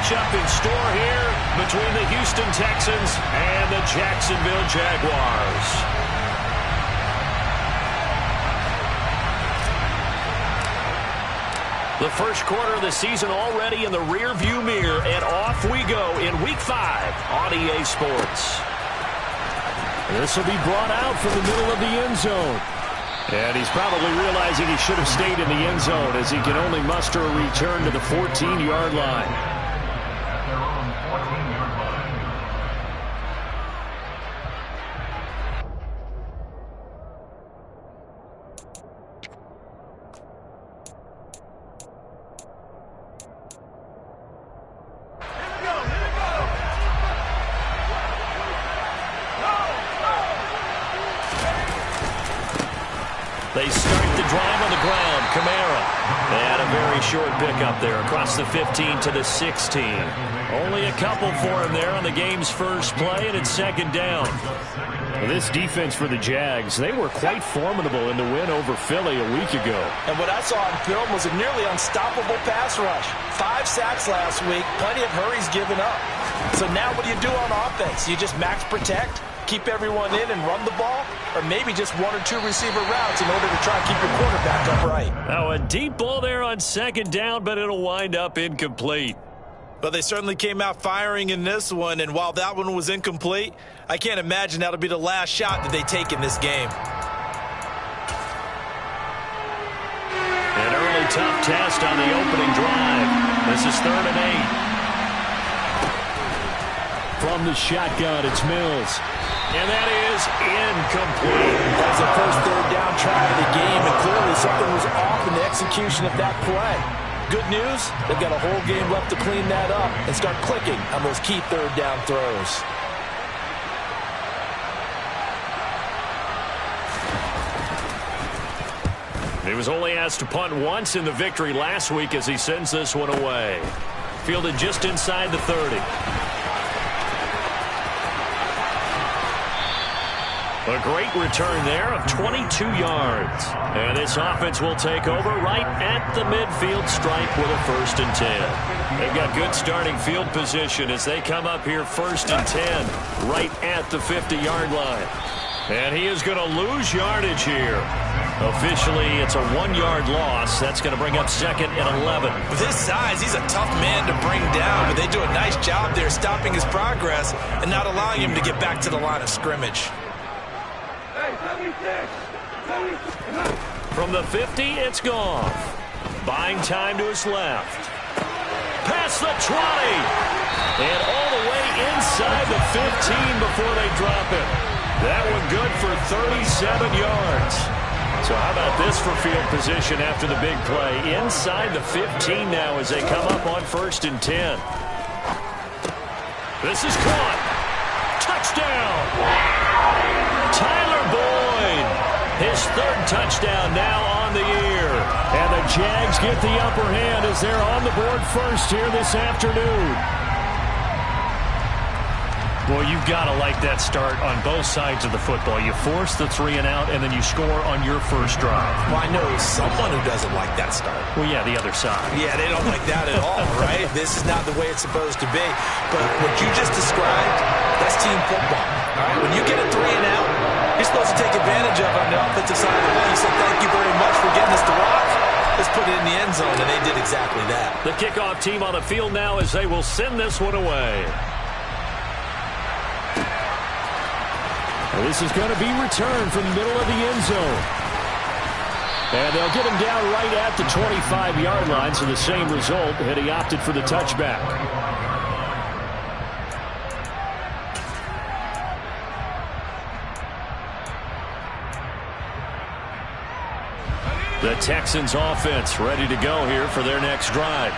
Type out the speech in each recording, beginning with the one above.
matchup in store here between the Houston Texans and the Jacksonville Jaguars. The first quarter of the season already in the rearview mirror, and off we go in Week 5 on EA Sports. This will be brought out from the middle of the end zone. And he's probably realizing he should have stayed in the end zone as he can only muster a return to the 14-yard line. They start the drive on the ground. Kamara. They had a very short pickup there across the 15 to the 16. Only a couple for him there on the game's first play, and it's second down. Well, this defense for the Jags, they were quite formidable in the win over Philly a week ago. And what I saw on film was a nearly unstoppable pass rush. 5 sacks last week, plenty of hurries given up. So now what do you do on offense? You just max protect? Keep everyone in and run the ball, or maybe just 1 or 2 receiver routes in order to try and keep your quarterback upright. Now a deep ball there on second down, but it'll wind up incomplete. But they certainly came out firing in this one, and while that one was incomplete, I can't imagine that'll be the last shot that they take in this game. An early tough test on the opening drive. This is 3rd and 8. From the shotgun, it's Mills. And that is incomplete. That was the first 3rd down try of the game, and clearly something was off in the execution of that play. Good news, they've got a whole game left to clean that up and start clicking on those key 3rd down throws. He was only asked to punt once in the victory last week as he sends this one away. Fielded just inside the 30. A great return there of 22 yards. And this offense will take over right at the midfield stripe with a 1st and 10. They've got good starting field position as they come up here 1st and 10 right at the 50-yard line. And he is going to lose yardage here. Officially, it's a 1-yard loss. That's going to bring up 2nd and 11. With his size, he's a tough man to bring down, but they do a nice job there stopping his progress and not allowing him to get back to the line of scrimmage. From the 50, it's Goff. Buying time to his left. Past the 20. And all the way inside the 15 before they drop it. That one good for 37 yards. So how about this for field position after the big play? Inside the 15 now as they come up on 1st and 10. This is caught. Touchdown. Tyler Boyd. His 3rd touchdown now on the year. And the Jags get the upper hand as they're on the board first here this afternoon. Boy, you've got to like that start on both sides of the football. You force the 3 and out, and then you score on your first drive. Well, I know someone who doesn't like that start. Well, yeah, the other side. Yeah, they don't like that at all, right? This is not the way it's supposed to be. But what you just described, that's team football. All right, when you get a 3 and out, you're supposed to take advantage of it on the offensive side of the ball. You say, thank you very much for getting us to rock. Let's put it in the end zone, and they did exactly that. The kickoff team on the field now as they will send this one away. This is going to be returned from the middle of the end zone. And they'll get him down right at the 25-yard line, so the same result, and he opted for the touchback. The Texans offense ready to go here for their next drive.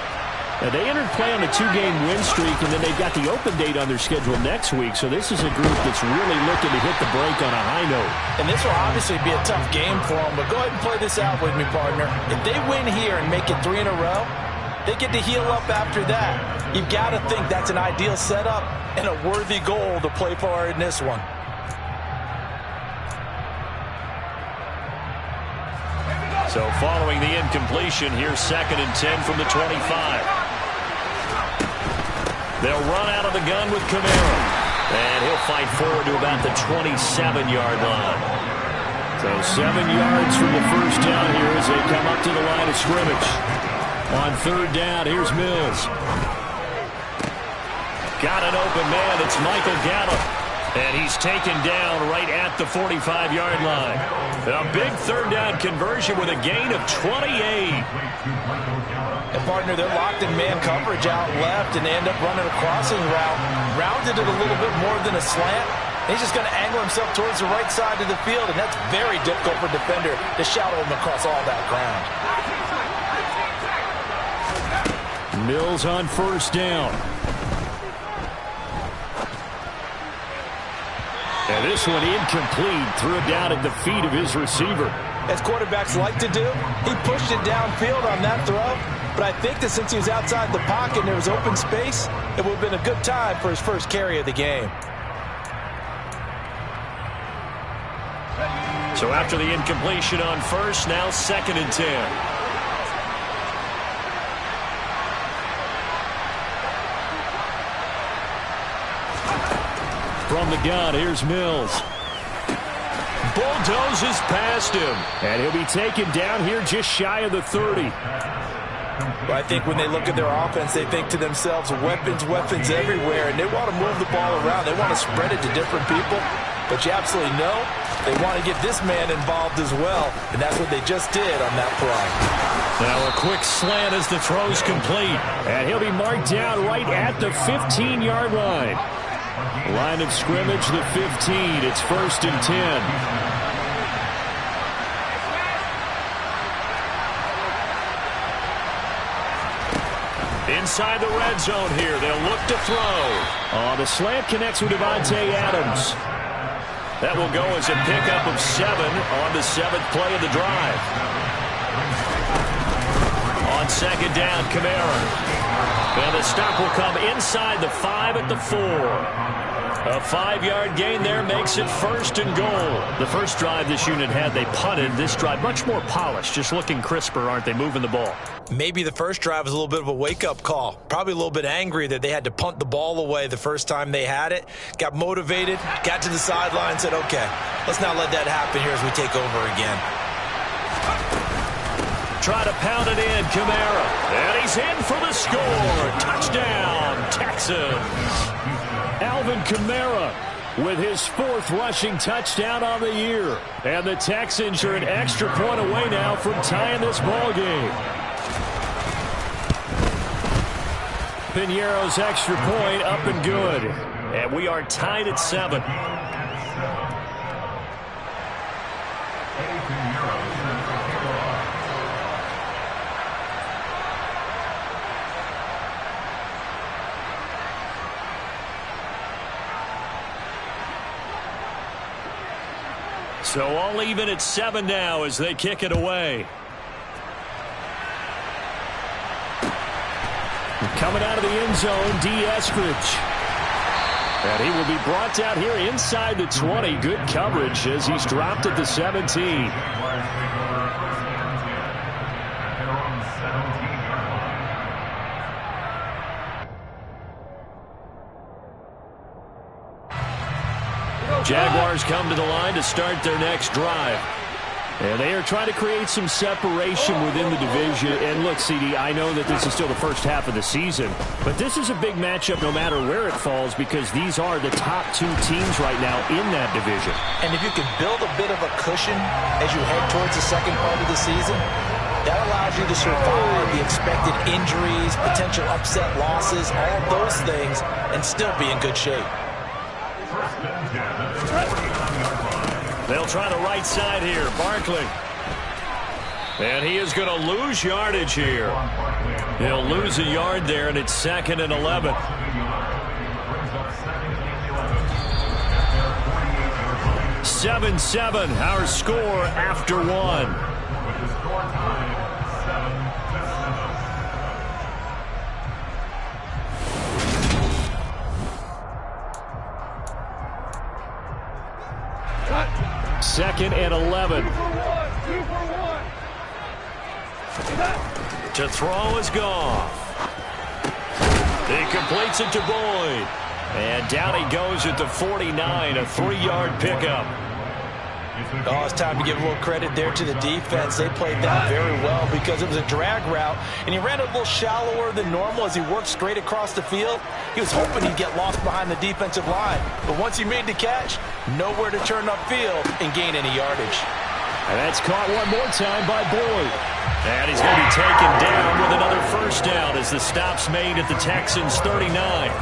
Now, they entered play on a 2-game win streak, and then they've got the open date on their schedule next week. So this is a group that's really looking to hit the break on a high note. And this will obviously be a tough game for them, but go ahead and play this out with me, partner. If they win here and make it 3 in a row, they get to heal up after that. You've got to think that's an ideal setup and a worthy goal to play for in this one. So following the incompletion, here's 2nd and 10 from the 25. They'll run out of the gun with Kamara. And he'll fight forward to about the 27-yard line. So 7 yards from the first down here as they come up to the line of scrimmage. On third down, here's Mills. Got an open man. It's Michael Gallup. And he's taken down right at the 45-yard line. A big third down conversion with a gain of 28. And, partner, they're locked in man coverage out left, and they end up running a crossing route. Rounded it a little bit more than a slant. He's just going to angle himself towards the right side of the field, and that's very difficult for a defender to shadow him across all that ground. Mills on first down. And this one incomplete. Threw it down at the feet of his receiver. As quarterbacks like to do, he pushed it downfield on that throw. But I think that since he was outside the pocket and there was open space, it would have been a good time for his first carry of the game. So after the incompletion on first, now 2nd and 10. From the gun, here's Mills. Bulldozes past him. And he'll be taken down here just shy of the 30. Well, I think when they look at their offense, they think to themselves, weapons, weapons everywhere. And they want to move the ball around. They want to spread it to different people. But you absolutely know they want to get this man involved as well. And that's what they just did on that play. Now a quick slant as the throw's complete. And he'll be marked down right at the 15-yard line. Line of scrimmage, the 15. It's 1st and 10. Inside the red zone here. They'll look to throw. The slant connects with Devontae Adams. That will go as a pickup of 7 on the 7th play of the drive. On 2nd down, Kamara. And the stop will come inside the 5 at the 4. A 5-yard gain there makes it 1st and goal. The first drive this unit had, they punted. This drive, much more polished, just looking crisper, aren't they, moving the ball? Maybe the first drive was a little bit of a wake-up call. Probably a little bit angry that they had to punt the ball away the first time they had it. Got motivated, got to the sideline, said, okay, let's not let that happen here as we take over again. Try to pound it in, Kamara. And he's in for the score. Touchdown, Texans. Alvin Kamara with his 4th rushing touchdown on the year. And the Texans are an extra point away now from tying this ball game. Piñeiro's extra point up and good. And we are tied at 7. So all even at 7 now as they kick it away. Coming out of the end zone, D. Eskridge. And he will be brought out here inside the 20. Good coverage as he's dropped at the 17. Jaguars come to the line to start their next drive. And they are trying to create some separation within the division. And look, CD, I know that this is still the first half of the season, but this is a big matchup no matter where it falls because these are the top 2 teams right now in that division. And if you can build a bit of a cushion as you head towards the second part of the season, that allows you to survive the expected injuries, potential upset losses, all of those things, and still be in good shape. They'll try the right side here. Barkley. And he is going to lose yardage here. He'll lose a yard there, and it's 2nd and 11. (7-7) our score after 1. Second and 11. To throw is Goff. He completes it to Boyd. And down he goes at the 49, a 3-yard pickup. Oh, it's time to give a little credit there to the defense. They played that very well because it was a drag route, and he ran a little shallower than normal as he worked straight across the field. He was hoping he'd get lost behind the defensive line, but once he made the catch, nowhere to turn upfield and gain any yardage. And that's caught one more time by Boyd. And he's going to be taken down with another first down as the stop's made at the Texans' 39.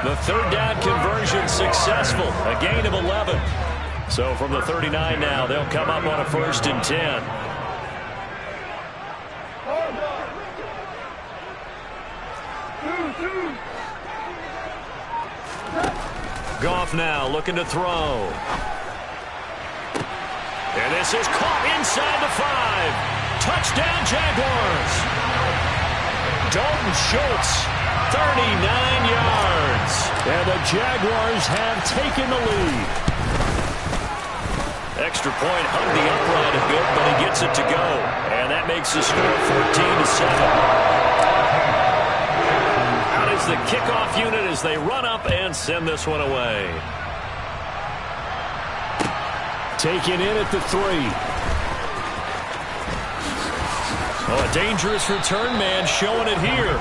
The third down conversion successful, a gain of 11. So from the 39 now, they'll come up on a 1st and 10. Goff now looking to throw. And this is caught inside the 5. Touchdown, Jaguars. Dalton Schultz, 39 yards. And the Jaguars have taken the lead. Extra point hung the upright a bit, but he gets it to go. And that makes the score 14-7. Out is the kickoff unit as they run up and send this one away. Taken in at the 3. Oh, a dangerous return man showing it here.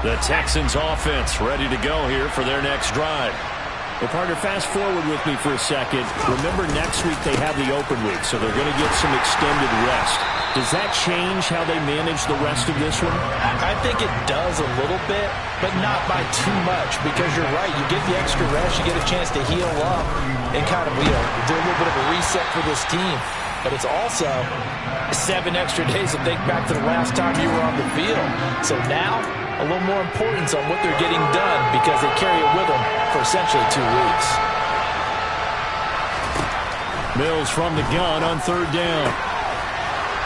The Texans offense ready to go here for their next drive. Well, partner, fast forward with me for a second. Remember, next week they have the open week, so they're going to get some extended rest. Does that change how they manage the rest of this one? I think it does a little bit, but not by too much, because you're right. You get the extra rest, you get a chance to heal up and kind of, do a little bit of a reset for this team. But it's also 7 extra days to think back to the last time you were on the field. So now, a little more importance on what they're getting done because they carry it with them for essentially 2 weeks. Mills from the gun on 3rd down.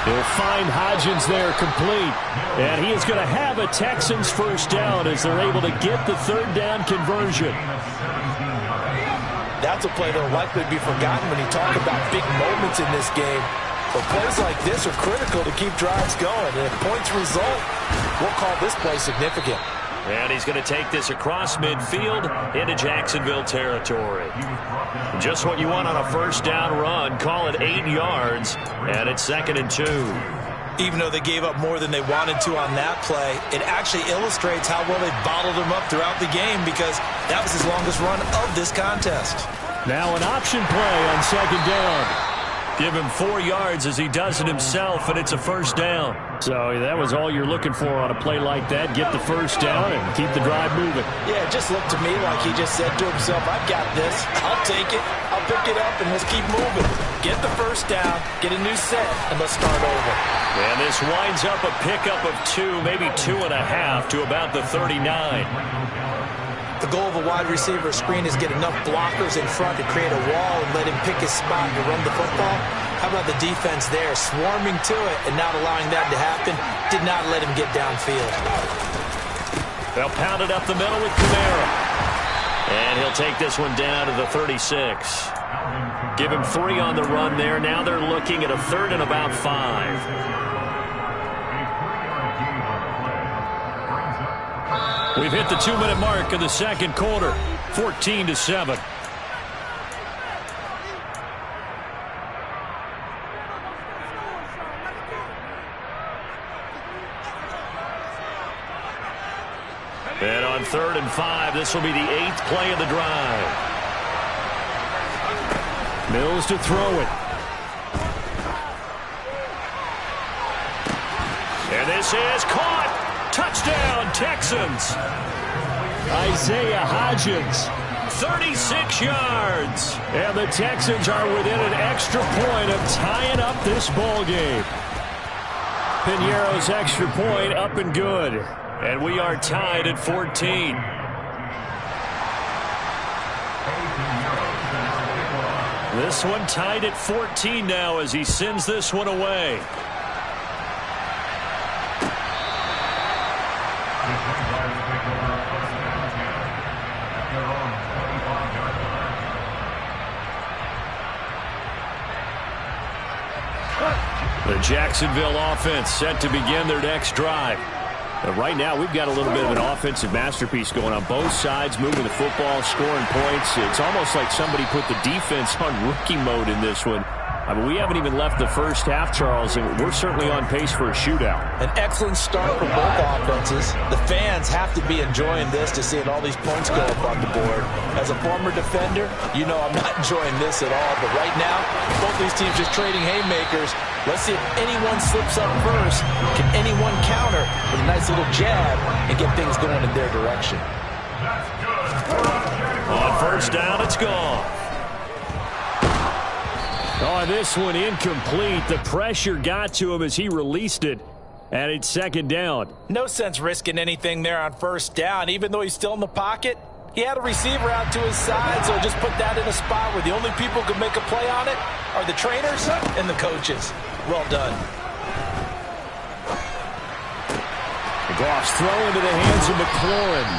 He'll find Hodgins there complete. And he is going to have a Texans first down as they're able to get the 3rd down conversion. That's a play that will likely be forgotten when you talk about big moments in this game. But plays like this are critical to keep drives going. And if points result, we'll call this play significant. And he's going to take this across midfield into Jacksonville territory. Just what you want on a first down run. Call it 8 yards, and it's 2nd and 2. Even though they gave up more than they wanted to on that play, it actually illustrates how well they bottled them up throughout the game because that was his longest run of this contest. Now an option play on 2nd down. Give him 4 yards as he does it himself, and it's a first down. So that was all you're looking for on a play like that. Get the first down and keep the drive moving. Yeah, it just looked to me like he just said to himself, I've got this. I'll take it. I'll pick it up, and let's keep moving. Get the first down, get a new set, and let's start over. And this winds up a pickup of 2, maybe 2.5 to about the 39. The goal of a wide receiver screen is get enough blockers in front to create a wall and let him pick his spot to run the football. How about the defense there, swarming to it and not allowing that to happen? Did not let him get downfield. They'll pound it up the middle with Kamara. And he'll take this one down to the 36. Give him 3 on the run there. Now they're looking at a 3rd and about 5. We've hit the 2-minute mark of the 2nd quarter, 14-7. And on 3rd and 5, this will be the 8th play of the drive. Mills to throw it. And this is caught. Touchdown, Texans. Isaiah Hodgins, 36 yards. And the Texans are within an extra point of tying up this ball game. Piñeiro's extra point up and good. And we are tied at 14. This one tied at 14 now as he sends this one away. The Jacksonville offense set to begin their next drive. Right now, we've got a little bit of an offensive masterpiece going on both sides, moving the football, scoring points. It's almost like somebody put the defense on rookie mode in this one. I mean, we haven't even left the first half, Charles, and we're certainly on pace for a shootout. An excellent start for both offenses. The fans have to be enjoying this to seeing all these points go up on the board. As a former defender, you know I'm not enjoying this at all. But right now, both these teams just trading haymakers. Let's see if anyone slips up first. Can anyone counter with a nice little jab and get things going in their direction? On first down, it's gone. Oh, this one incomplete. The pressure got to him as he released it, and it's second down. No sense risking anything there on first down. Even though he's still in the pocket, he had a receiver out to his side, so just put that in a spot where the only people who can make a play on it are the trainers and the coaches. Well done. Goff's throw into the hands of McLaurin.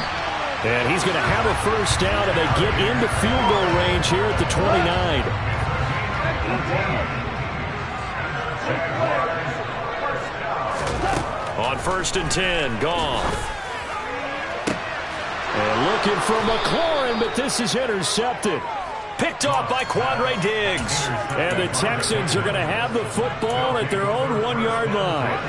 And he's going to have a first down, and they get into field goal range here at the 29. On first and 10, Goff. And looking for McLaurin, but this is intercepted. Picked off by Quandre Diggs. And the Texans are going to have the football at their own 1-yard line.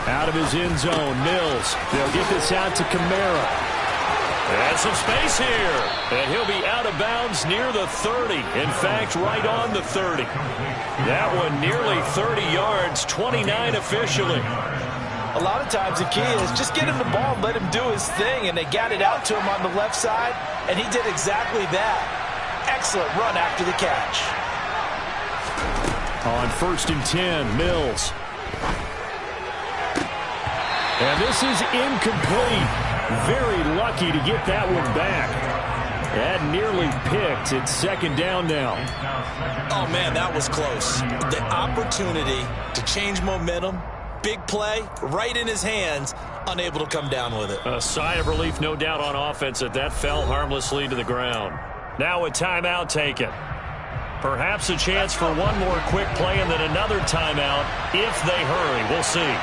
Out of his end zone, Mills. They'll get this out to Kamara. And some space here. And he'll be out of bounds near the 30. In fact, right on the 30. That one nearly 30 yards, 29 officially. A lot of times the key is just get him the ball and let him do his thing. And they got it out to him on the left side. And he did exactly that. Excellent run after the catch. On first and 10, Mills. And this is incomplete. Very lucky to get that one back. That nearly picked. It's second down now. Oh, man, that was close. The opportunity to change momentum, big play, right in his hands, unable to come down with it. A sigh of relief, no doubt, on offense that fell harmlessly to the ground. Now a timeout taken. Perhaps a chance for one more quick play and then another timeout if they hurry. We'll see.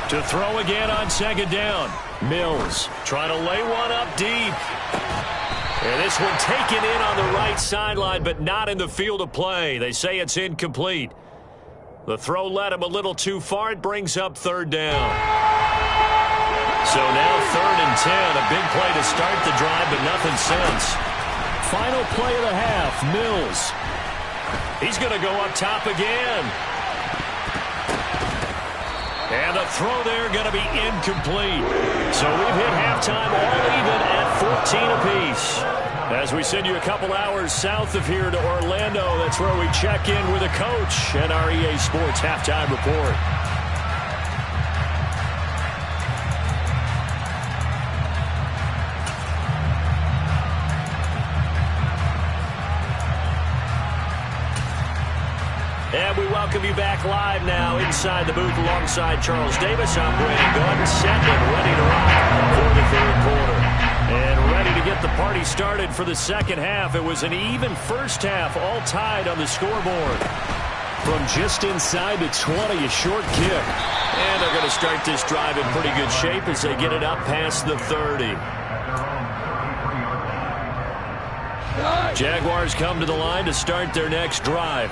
To throw again on second down. Mills trying to lay one up deep. And this one taken in on the right sideline, but not in the field of play. They say it's incomplete. The throw led him a little too far. It brings up third down. So now third and 10. A big play to start the drive, but nothing since. Final play of the half. Mills. He's going to go up top again. And the throw there going to be incomplete. So we've hit halftime all even at 14 apiece. As we send you a couple hours south of here to Orlando, that's where we check in with a coach and our EA Sports Halftime Report. And we welcome you back live now inside the booth alongside Charles Davis. I'm Brandon Gordon, set and ready to rock for the third quarter. And ready to get the party started for the second half. It was an even first half, all tied on the scoreboard. From just inside the 20, a short kick. And they're going to start this drive in pretty good shape as they get it up past the 30. Jaguars come to the line to start their next drive.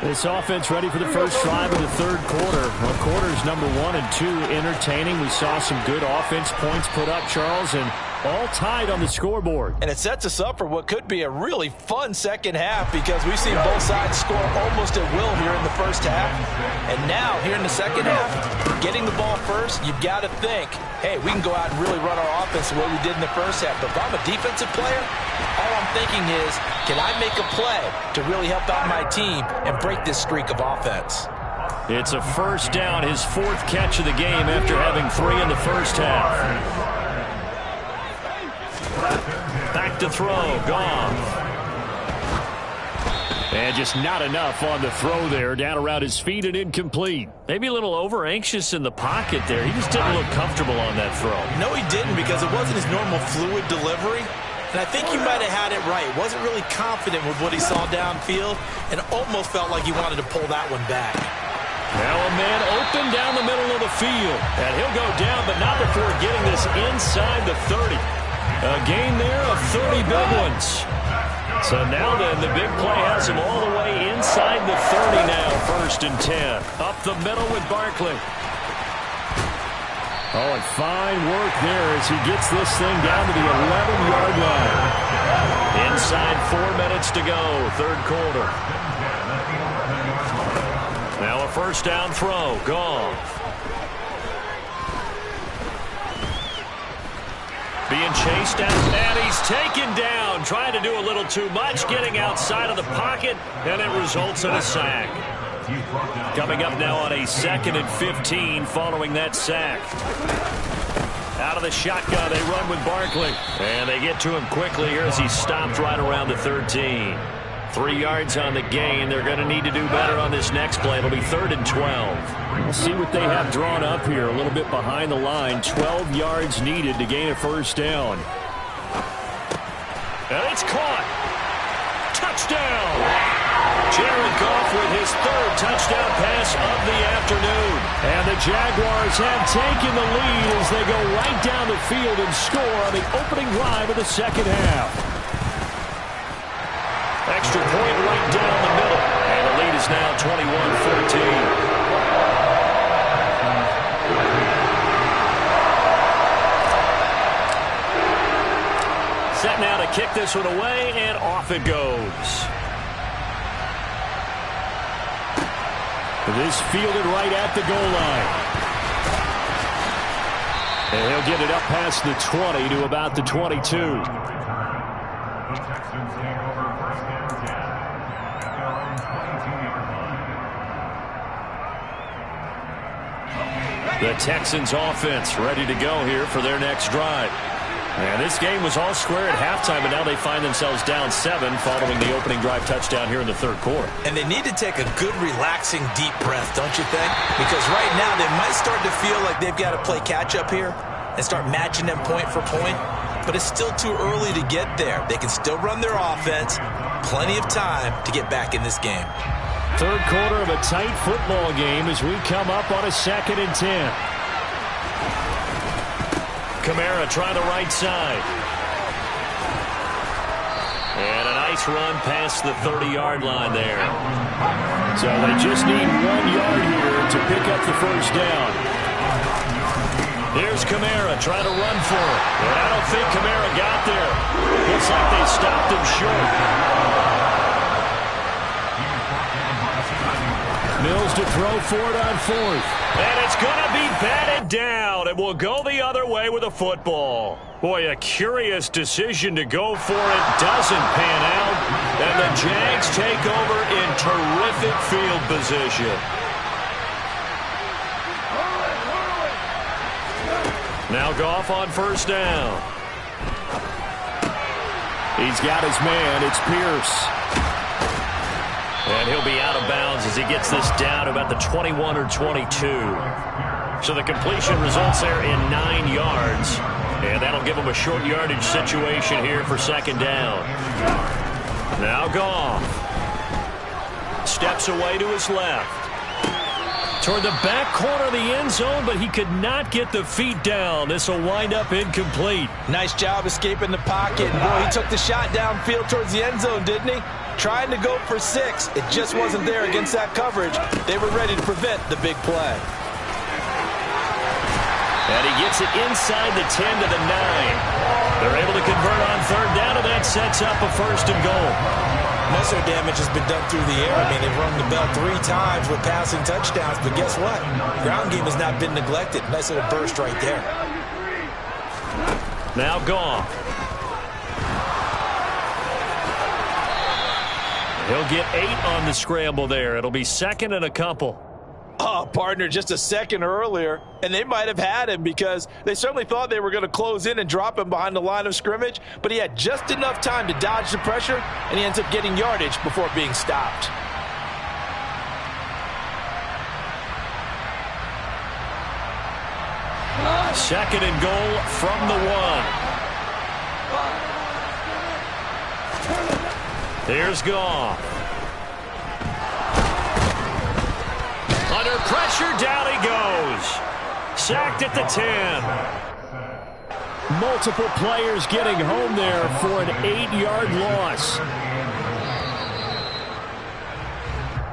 This offense ready for the first drive of the third quarter. Well, quarters number 1 and 2 entertaining. We saw some good offense points put up, Charles, and all tied on the scoreboard. And it sets us up for what could be a really fun second half because we've seen both sides score almost at will here in the first half. And now, here in the second half, getting the ball first, you've got to think, hey, we can go out and really run our offense the way we did in the first half. But if I'm a defensive player, all I'm thinking is, can I make a play to really help out my team and break this streak of offense? It's a first down, his fourth catch of the game after having 3 in the first half. Back to throw, Goff. And just not enough on the throw there, down around his feet and incomplete. Maybe a little over-anxious in the pocket there. He just didn't look comfortable on that throw. No, he didn't because it wasn't his normal fluid delivery. And I think he might have had it right. Wasn't really confident with what he saw downfield and almost felt like he wanted to pull that one back. Now a man open down the middle of the field. And he'll go down, but not before getting this inside the 30. A gain there of 30 big ones. So now then, the big play has him all the way inside the 30 now, 1st and 10. Up the middle with Barkley. Oh, and fine work there as he gets this thing down to the 11-yard line. Inside 4 minutes to go, 3rd quarter. Now a 1st down throw, Goff. Being chased down, and he's taken down. Trying to do a little too much, getting outside of the pocket, and it results in a sack. Coming up now on a 2nd and 15 following that sack. Out of the shotgun, they run with Barkley. And they get to him quickly here as he stopped right around the 13. 3 yards on the gain. They're going to need to do better on this next play. It'll be 3rd and 12. We'll see what they have drawn up here. A little bit behind the line. 12 yards needed to gain a 1st down. And it's caught. Touchdown. Jared Goff with his 3rd touchdown pass of the afternoon. And the Jaguars have taken the lead as they go right down the field and score on the opening drive of the 2nd half. Extra point right down the middle. And the lead is now 21-14. Set now to kick this one away, and off it goes. This fielded right at the goal line. And he'll get it up past the 20 to about the 22. The Texans offense ready to go here for their next drive. And this game was all square at halftime, but now they find themselves down 7 following the opening drive touchdown here in the 3rd quarter. And they need to take a good, relaxing, deep breath, don't you think? Because right now they might start to feel like they've got to play catch-up here and start matching them point for point. But it's still too early to get there. They can still run their offense. Plenty of time to get back in this game. 3rd quarter of a tight football game as we come up on a 2nd and 10. Kamara trying the right side. And a nice run past the 30-yard line there. So they just need 1 yard here to pick up the 1st down. Here's Kamara trying to run for it. And I don't think Kamara got there. Looks like they stopped him short. Mills to throw for it on 4th. And it's going to be batted down. It will go the other way with a football. Boy, a curious decision to go for it. Doesn't pan out. And the Jags take over in terrific field position. Now Goff on 1st down. He's got his man. It's Pierce. And he'll be out of bounds as he gets this down to about the 21 or 22. So the completion results there in 9 yards. And that'll give him a short yardage situation here for 2nd down. Now Goff. Steps away to his left. Toward the back corner of the end zone, but he could not get the feet down. This will wind up incomplete. Nice job escaping the pocket. And boy, he took the shot downfield towards the end zone, didn't he? Trying to go for 6. It just wasn't there against that coverage. They were ready to prevent the big play. And he gets it inside the 10 to the 9. They're able to convert on 3rd down, and that sets up a 1st and goal. Most of their damage has been done through the air. I mean, they've rung the bell 3 times with passing touchdowns, but guess what? Ground game has not been neglected. Nice little burst right there. Now Goff. He'll get 8 on the scramble there. It'll be 2nd and a couple. Oh, partner, just a second earlier, and they might have had him because they certainly thought they were going to close in and drop him behind the line of scrimmage, but he had just enough time to dodge the pressure, and he ends up getting yardage before being stopped. Second and goal from the 1. Here's Goff. Under pressure, down he goes. Sacked at the 10. Multiple players getting home there for an 8-yard loss.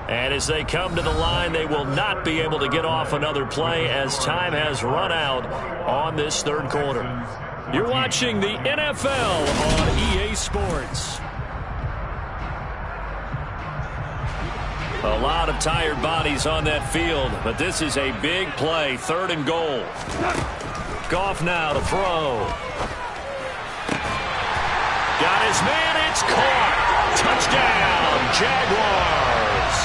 And as they come to the line, they will not be able to get off another play as time has run out on this third quarter. You're watching the NFL on EA Sports. A lot of tired bodies on that field, but this is a big play, 3rd and goal. Goff now to throw. Got his man, it's caught. Touchdown, Jaguars.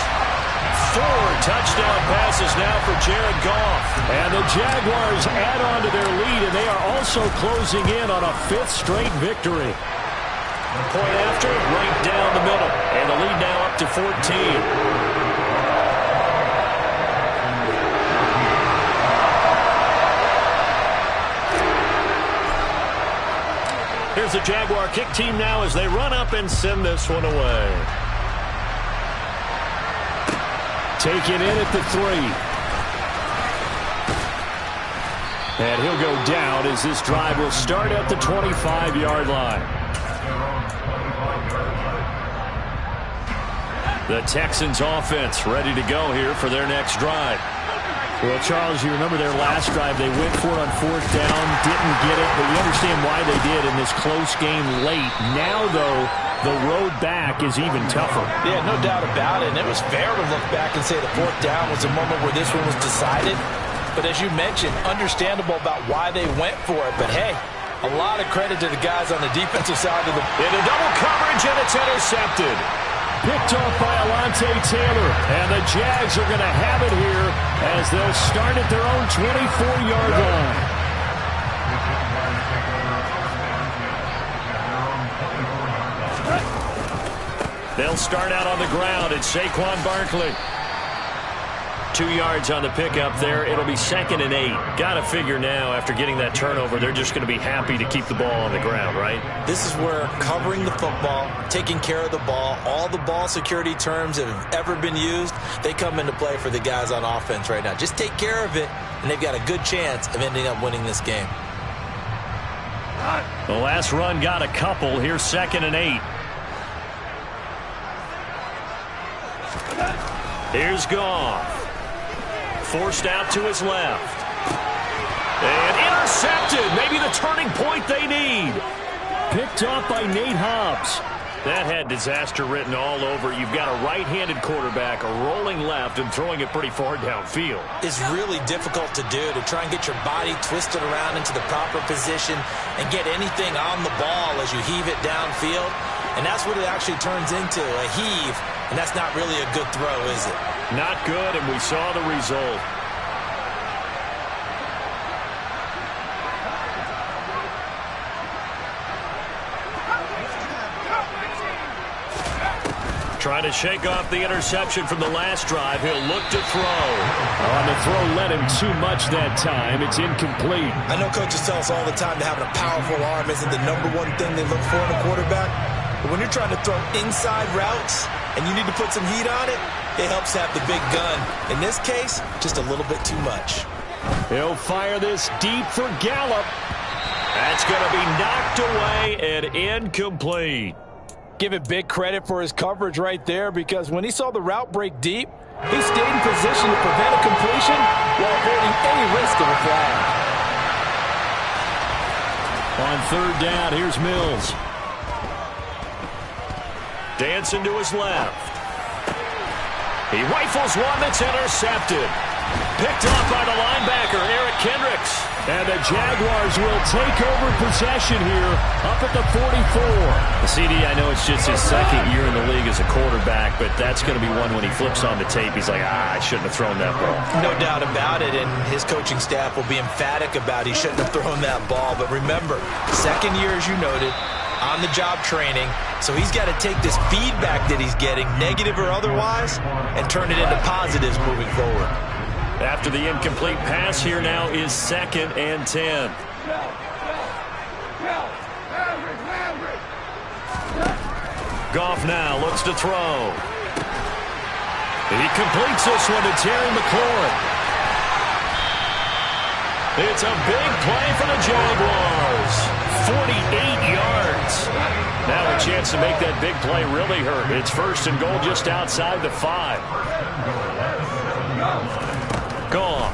4 touchdown passes now for Jared Goff. And the Jaguars add on to their lead, and they are also closing in on a 5th straight victory. Point after, right down the middle. And the lead now up to 14. Here's the Jaguar kick team now as they run up and send this one away. Taken in at the 3. And he'll go down as this drive will start at the 25-yard line. The Texans offense ready to go here for their next drive. Well, Charles, you remember their last drive. They went for it on 4th down, didn't get it, but you understand why they did in this close game late. Now, though, the road back is even tougher. Yeah, no doubt about it. And it was fair to look back and say the 4th down was a moment where this one was decided. But as you mentioned, understandable about why they went for it. But, hey, a lot of credit to the guys on the defensive side of the ball. Into double coverage, and it's intercepted. Picked off by Alontae Taylor. And the Jags are going to have it here as they'll start at their own 24-yard line. They'll start out on the ground. It's Saquon Barkley. 2 yards on the pickup there. It'll be 2nd and 8. Got to figure now, after getting that turnover, they're just going to be happy to keep the ball on the ground, right? This is where covering the football, taking care of the ball, all the ball security terms that have ever been used, they come into play for the guys on offense right now. Just take care of it, and they've got a good chance of ending up winning this game. The last run got a couple. Here's 2nd and 8. Here's Goff. Forced out to his left. And intercepted. Maybe the turning point they need. Picked off by Nate Hobbs. That had disaster written all over. You've got a right-handed quarterback rolling left and throwing it pretty far downfield. It's really difficult to do, to try and get your body twisted around into the proper position and get anything on the ball as you heave it downfield. And that's what it actually turns into, a heave. And that's not really a good throw, is it? Not good, and we saw the result. Trying to shake off the interception from the last drive. He'll look to throw. On the throw, led him too much that time. It's incomplete. I know coaches tell us all the time that having a powerful arm isn't the #1 thing they look for in a quarterback. But when you're trying to throw inside routes and you need to put some heat on it, it helps have the big gun. In this case, just a little bit too much. He'll fire this deep for Gallup. That's going to be knocked away and incomplete. Give it big credit for his coverage right there, because when he saw the route break deep, he stayed in position to prevent a completion while avoiding any risk of a flag. On 3rd down, here's Mills. Dancing to his left. He rifles one that's intercepted. Picked off by the linebacker, Eric Kendricks. And the Jaguars will take over possession here up at the 44. CD, I know it's just his 2nd year in the league as a quarterback, but that's going to be one when he flips on the tape. He's like, I shouldn't have thrown that ball. No doubt about it, and his coaching staff will be emphatic about he shouldn't have thrown that ball. But remember, 2nd year, as you noted, on-the-job training. So he's got to take this feedback that he's getting, negative or otherwise, and turn it into positives moving forward. After the incomplete pass, here now is 2nd and 10. Goff now looks to throw. He completes this one to Terry McLaurin. It's a big play for the Jaguars. 48 yards. Now a chance to make that big play really hurt. It's first and goal just outside the 5. Gone.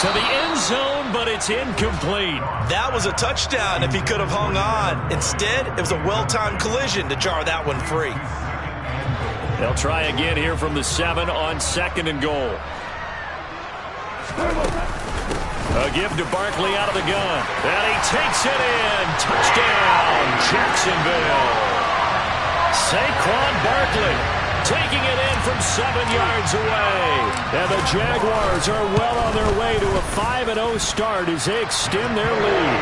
To the end zone, but it's incomplete. That was a touchdown if he could have hung on. Instead, it was a well-timed collision to jar that one free. They'll try again here from the 7 on second and goal. A give to Barkley out of the gun. And he takes it in. Touchdown, Jacksonville. Saquon Barkley taking it in from 7 yards away. And the Jaguars are well on their way to a 5-0 start as they extend their lead.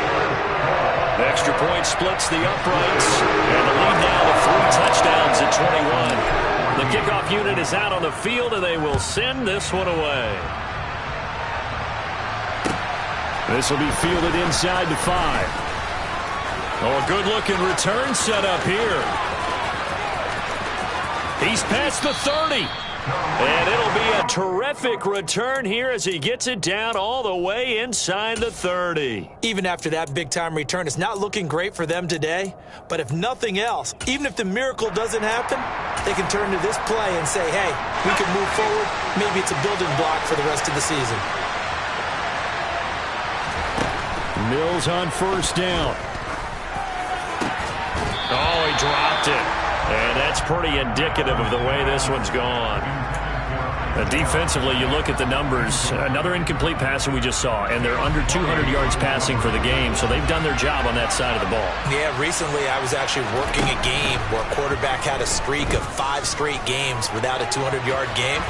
The extra point splits the uprights. And the lead now to 3 touchdowns at 21. The kickoff unit is out on the field, and they will send this one away. This will be fielded inside the 5. Oh, a good-looking return set up here. He's past the 30. And it'll be a terrific return here as he gets it down all the way inside the 30. Even after that big-time return, it's not looking great for them today. But if nothing else, even if the miracle doesn't happen, they can turn to this play and say, hey, we can move forward. Maybe it's a building block for the rest of the season. Mills on first down. Oh, he dropped it. And that's pretty indicative of the way this one's gone. Defensively, you look at the numbers. Another incomplete pass that we just saw, and they're under 200 yards passing for the game, so they've done their job on that side of the ball. Yeah, recently I was actually working a game where a quarterback had a streak of 5 straight games without a 200-yard game.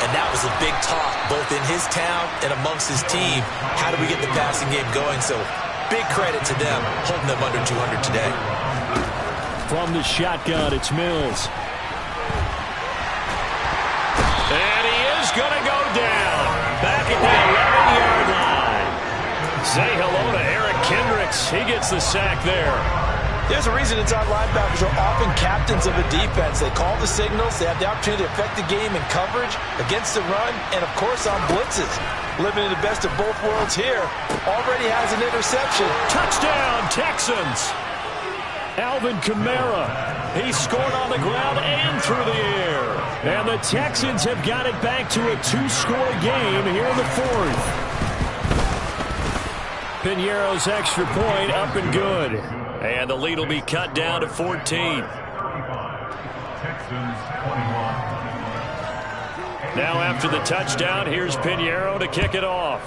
And that was a big talk, both in his town and amongst his team. How do we get the passing game going? So big credit to them, holding them under 200 today. From the shotgun, it's Mills. And he is going to go down. Back at the 11-yard line. Say hello to Eric Kendricks. He gets the sack there. There's a reason inside linebackers are often captains of a defense. They call the signals. They have the opportunity to affect the game in coverage, against the run, and, of course, on blitzes. Living in the best of both worlds here. Already has an interception. Touchdown, Texans. Alvin Kamara. He scored on the ground and through the air. And the Texans have got it back to a 2-score game here in the 4th. Piñeiro's extra point up and good. And the lead will be cut down to 14. Now after the touchdown, here's Piñeiro to kick it off.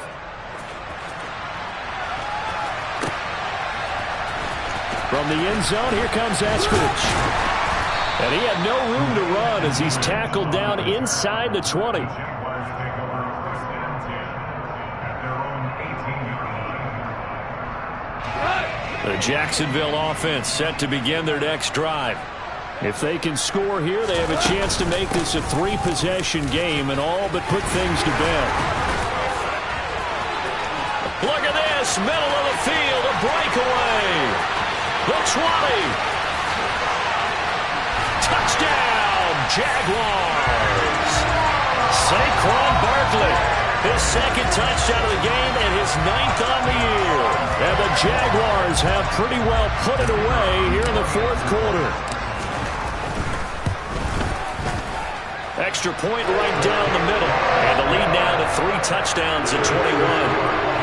From the end zone, here comes Eskridge. And he had no room to run as he's tackled down inside the 20. The Jacksonville offense set to begin their next drive. If they can score here, they have a chance to make this a 3-possession game and all but put things to bed. Look at this, middle of the field, a breakaway. The 20. Touchdown, Jaguars. Saquon Barkley, his second touchdown of the game and his 9th on the year. And the Jaguars have pretty well put it away here in the 4th quarter. Extra point right down the middle. And the lead now to 3 touchdowns at 21.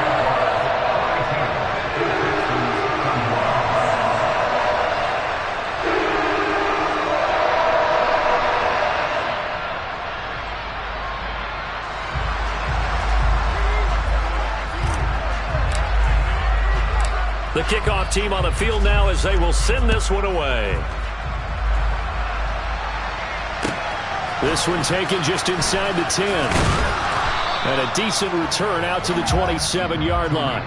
The kickoff team on the field now as they will send this one away. This one taken just inside the 10. And a decent return out to the 27-yard line.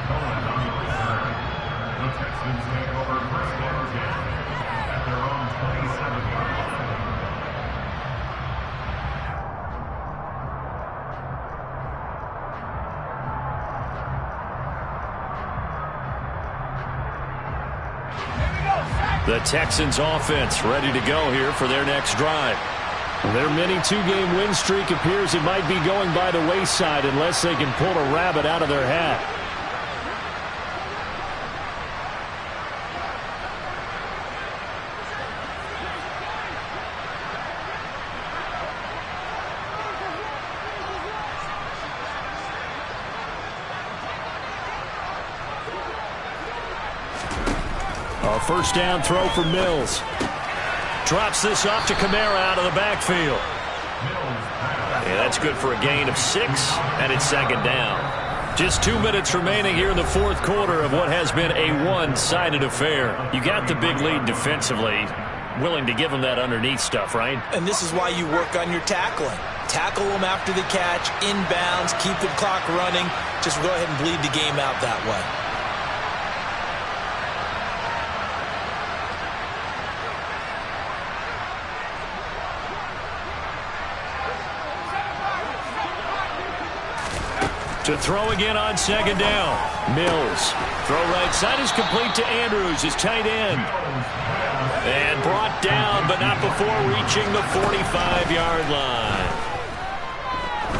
Here we go, The Texans offense ready to go here for their next drive. Their mini two-game win streak appears it might be going by the wayside unless they can pull a rabbit out of their hat. A first down throw for Mills. Drops this off to Kamara out of the backfield. Yeah, that's good for a gain of 6, and it's second down. Just 2 minutes remaining here in the fourth quarter of what has been a one-sided affair. You got the big lead defensively. Willing to give them that underneath stuff, right? And this is why you work on your tackling. Tackle them after the catch, inbounds, keep the clock running. Just go ahead and bleed the game out that way. To throw again on second down. Mills. Throw right side is complete to Andrews, his tight end. And brought down, but not before reaching the 45-yard line.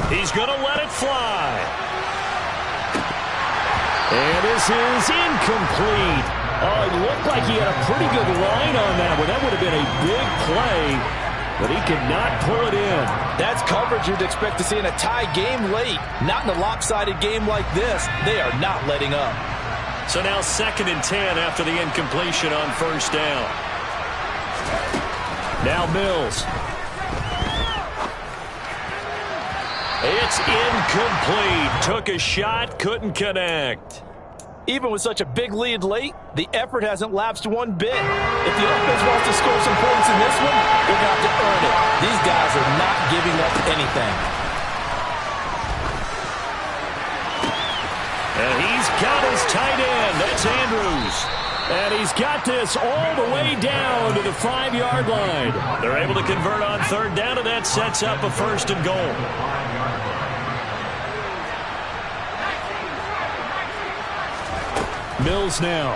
He's going to let it fly. And this is incomplete. Oh, it looked like he had a pretty good line on that one. That would have been a big play. But he could not pull it in. That's coverage you'd expect to see in a tie game late. Not in a lopsided game like this. They are not letting up. So now 2nd and 10 after the incompletion on first down. Now Mills. It's incomplete. Took a shot, couldn't connect. Even with such a big lead late, the effort hasn't lapsed one bit. If the offense wants to score some points in this one, they're going to have to earn it. These guys are not giving up anything. And he's got his tight end. That's Andrews. And he's got this all the way down to the 5-yard line. They're able to convert on third down, and that sets up a 1st and goal. Mills now.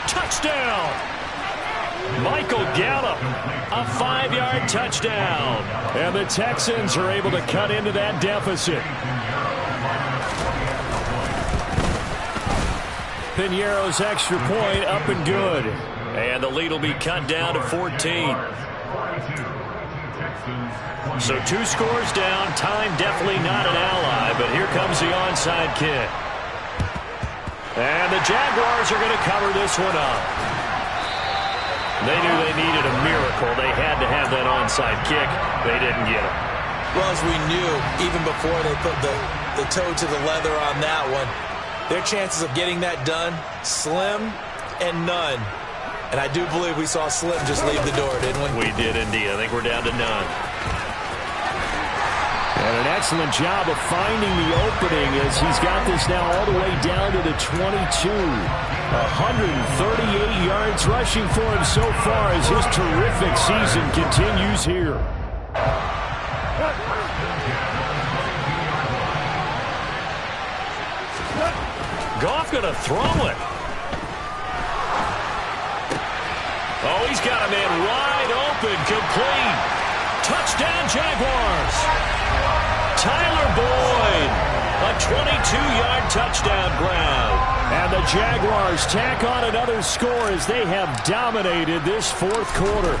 Touchdown! Michael Gallup, a 5-yard touchdown. And the Texans are able to cut into that deficit. Piñeiro's extra point up and good. And the lead will be cut down to 14. So 2 scores down. Time definitely not an ally, but here comes the onside kick. And the Jaguars are going to cover this one up. They knew they needed a miracle. They had to have that onside kick. They didn't get it. Well, as we knew, even before they put the toe to the leather on that one, their chances of getting that done, slim and none. And I do believe we saw Slim just leave the door, didn't we? We did indeed. I think we're down to none. And an excellent job of finding the opening as he's got this now all the way down to the 22. 138 yards rushing for him so far as his terrific season continues here. Goff going to throw it. Oh, he's got a man wide open, complete. Touchdown, Jaguars. Tyler Boyd, a 22-yard touchdown grab. And the Jaguars tack on another score as they have dominated this fourth quarter.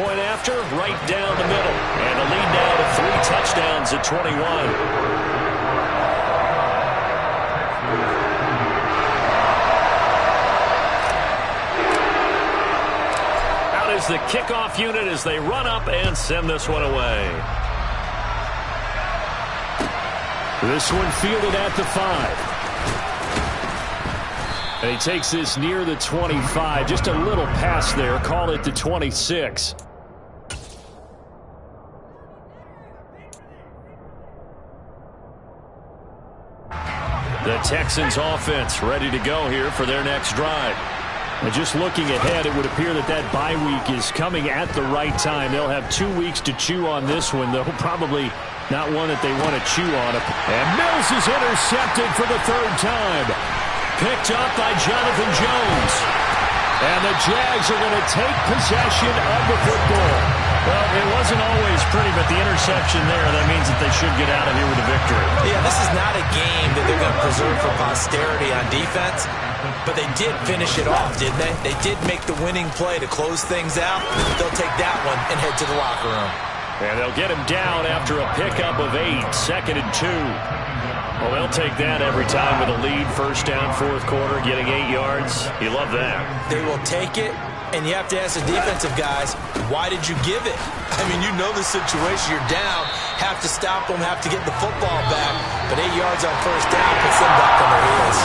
Point after, right down the middle. And the lead now to 3 touchdowns at 21. The kickoff unit as they run up and send this one away. This one fielded at the 5. And he takes this near the 25. Just a little pass there. Call it the 26. The Texans offense ready to go here for their next drive. And just looking ahead, it would appear that that bye week is coming at the right time. They'll have 2 weeks to chew on this one. They'll probably Not one that they want to chew on. And Mills is intercepted for the third time. Picked up by Jonathan Jones. And the Jags are going to take possession of the football. Well, it wasn't always pretty, but the interception there, that means that they should get out of here with a victory. Yeah, this is not a game that they're going to preserve for posterity on defense, but they did finish it off, didn't they? They did make the winning play to close things out. They'll take that one and head to the locker room. And they'll get him down after a pickup of 8, 2nd and 2. Well, they'll take that every time with a lead, first down, fourth quarter, getting 8 yards. You love that. They will take it, and you have to ask the defensive guys, why did you give it? I mean, you know the situation. You're down, have to stop them, have to get the football back, but 8 yards on first down puts them back on their heels.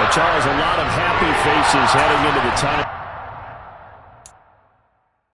Well, Charles, a lot of happy faces heading into the time.